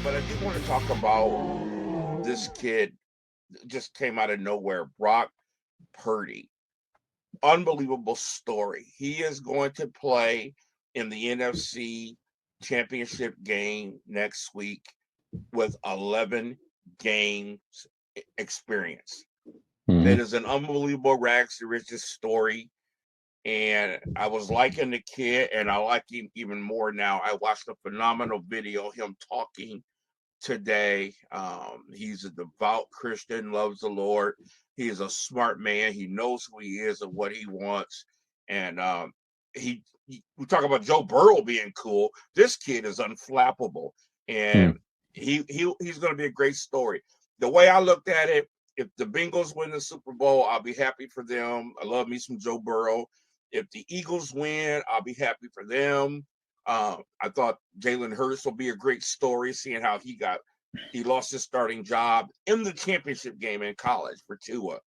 But I do want to talk about this kid that just came out of nowhere, Brock Purdy. Unbelievable story. He is going to play in the NFC Championship game next week with 11 games experience. That is an unbelievable rags to riches story. And I was liking the kid, and I like him even more now. I watched a phenomenal video of him talking today. He's a devout Christian, loves the Lord. He is a smart man. He knows who he is and what he wants. And we talk about Joe Burrow being cool. This kid is unflappable, and he's going to be a great story. The way I looked at it, if the Bengals win the Super Bowl, I'll be happy for them. I love me some Joe Burrow. If the Eagles win, I'll be happy for them. I thought Jalen Hurts will be a great story, seeing how he lost his starting job in the championship game in college for Tua.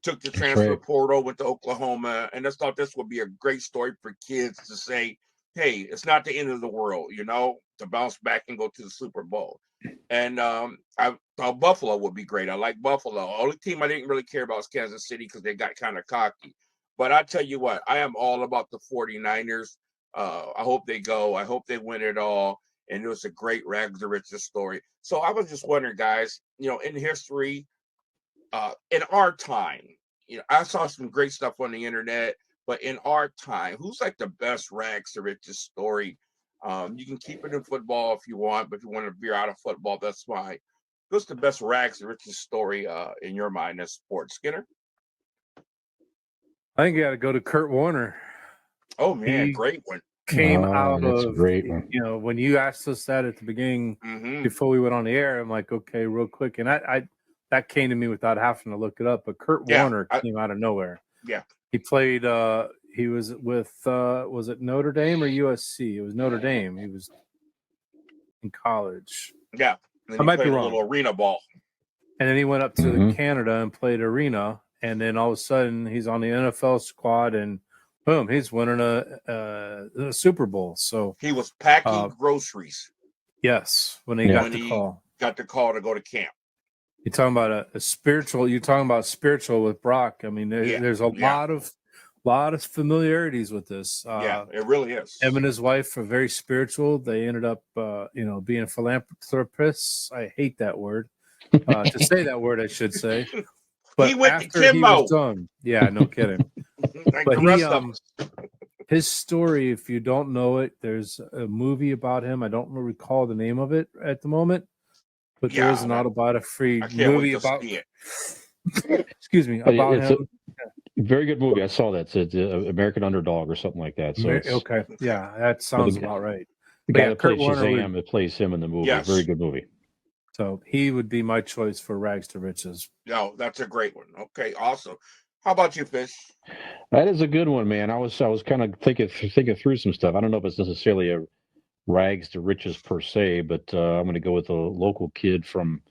Took the transfer portal, went to Oklahoma, and I thought this would be a great story for kids to say, hey, it's not the end of the world, to bounce back and go to the Super Bowl. And I thought Buffalo would be great. I like Buffalo. The only team I didn't really care about was Kansas City because they got kind of cocky. But I tell you what, I am all about the 49ers. I hope they go. I hope they win it all. And it was a great rags to riches story. So I was just wondering, guys, in history, in our time, I saw some great stuff on the internet, but in our time, who's like the best rags to riches story? You can keep it in football if you want, but if you want to veer out of football, that's fine. What's the best rags to riches story in your mind as sports, Skinner? I think you got to go to Kurt Warner. Oh man, great one. Came out of great one. When you asked us that at the beginning before we went on the air, I'm like, okay, real quick, and I that came to me without having to look it up. But Kurt Warner came out of nowhere. Yeah, he played. He was with was it Notre Dame or USC? It was Notre Dame. He was in college. Yeah, and I might be wrong. A little arena ball, and then he went up to Canada and played arena. And then all of a sudden, he's on the NFL squad, and boom, he's winning a Super Bowl. So he was packing groceries. Yes, when he got the call. Got the call to go to camp. You're talking about a spiritual. You're talking about spiritual with Brock. I mean, there's a lot of familiarities with this. It really is. Him and his wife are very spiritual. They ended up, being philanthropists. I hate that word. To say that word, I should say. But he went after to he was done, no kidding. But his story, if you don't know it, there's a movie about him. I don't recall the name of it at the moment, but there is an autobiography movie about it. Excuse me, about him. Very good movie. I saw that. It's American Underdog or something like that. So okay, that sounds about right. The guy that plays Shazam, that plays him in the movie. Yes. Very good movie. So he would be my choice for rags to riches. No, that's a great one. Okay, awesome. How about you, Fish? That is a good one, man. I was kind of thinking through some stuff. I don't know if it's necessarily a rags to riches per se, but I'm going to go with a local kid from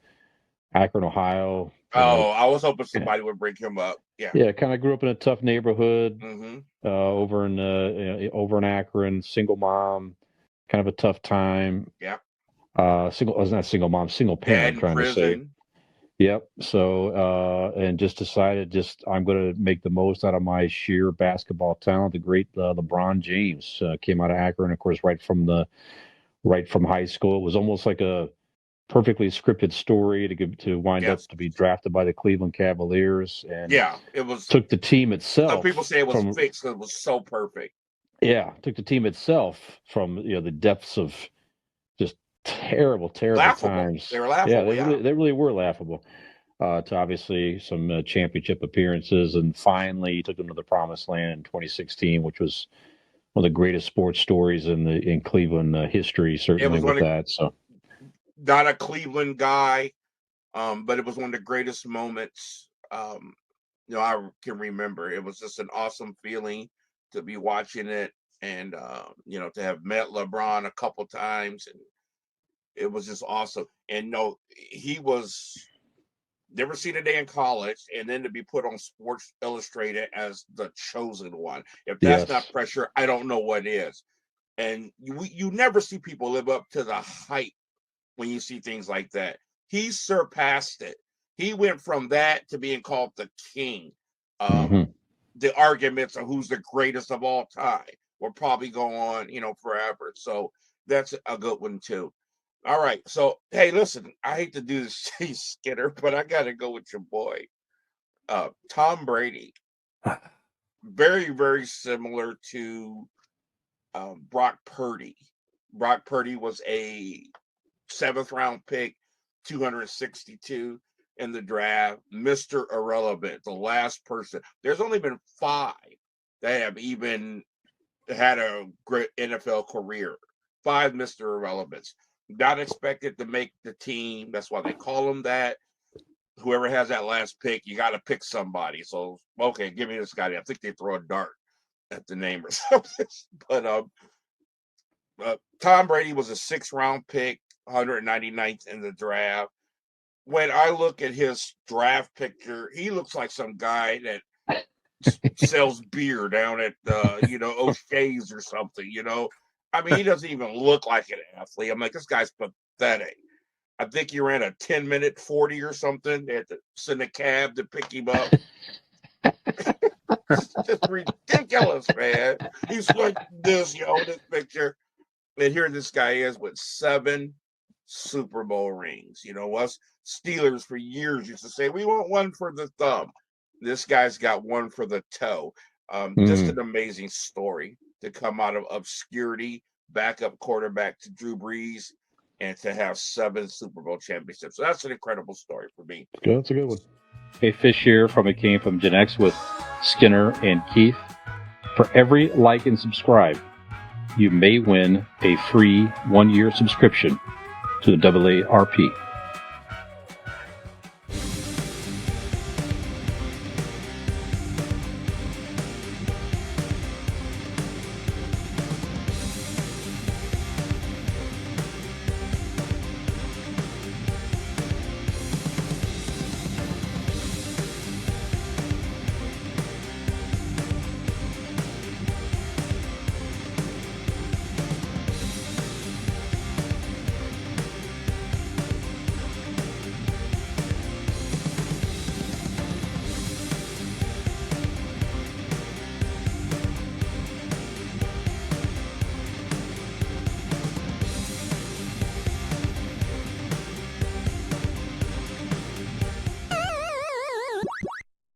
Akron, Ohio. I was hoping somebody would bring him up. Yeah. Kind of grew up in a tough neighborhood over in Akron. Single mom, kind of a tough time. Yeah. Single parent, I'm trying to say. Yep. So, and just decided I'm going to make the most out of my sheer basketball talent. The great LeBron James came out of Akron, of course, right from high school. It was almost like a perfectly scripted story to wind up to be drafted by the Cleveland Cavaliers. And it was took the team itself. Some people say it was fixed. It was so perfect. Yeah, took the team itself from the depths of just terrible laughable. times. They were laughable. They really were laughable. To obviously some championship appearances, and finally took them to the promised land in 2016, which was one of the greatest sports stories in Cleveland history. Certainly with that. So, not a Cleveland guy, but it was one of the greatest moments. I can remember. It was just an awesome feeling to be watching it, and to have met LeBron a couple times, and it was just awesome. And he was never seen a day in college, and then to be put on Sports Illustrated as the chosen one. If that's not pressure, I don't know what is. And you never see people live up to the hype when you see things like that. He surpassed it. He went from that to being called the king. The arguments of who's the greatest of all time will probably go on, forever. So that's a good one too. All right. So, hey, listen, I hate to do this, Skinner, but I got to go with your boy, Tom Brady. Very, very similar to Brock Purdy. Brock Purdy was a 7th round pick, 262 in the draft. Mr. Irrelevant, the last person. There's only been 5 that have even had a great NFL career. 5 Mr. Irrelevants. Not expected to make the team. That's why they call them that. Whoever has that last pick, you got to pick somebody. So, okay, give me this guy. I think they throw a dart at the name or something. But Tom Brady was a 6th round pick, 199th in the draft. When I look at his draft picture, he looks like some guy that sells beer down at O'Shea's or something. I mean, he doesn't even look like an athlete. I'm like, this guy's pathetic. I think he ran a 10-minute 40 or something. They had to send a cab to pick him up. It's just ridiculous, man. He's like this, this picture. And here this guy is with 7 Super Bowl rings. Us Steelers for years used to say, we want one for the thumb. This guy's got one for the toe. Just an amazing story to come out of obscurity, backup quarterback to Drew Brees, and to have 7 Super Bowl championships. So that's an incredible story for me. That's a good one. Hey, Fish here from ItCameFromGenX with Skinner and Keith. For every like and subscribe, you may win a free 1-year subscription to the AARP.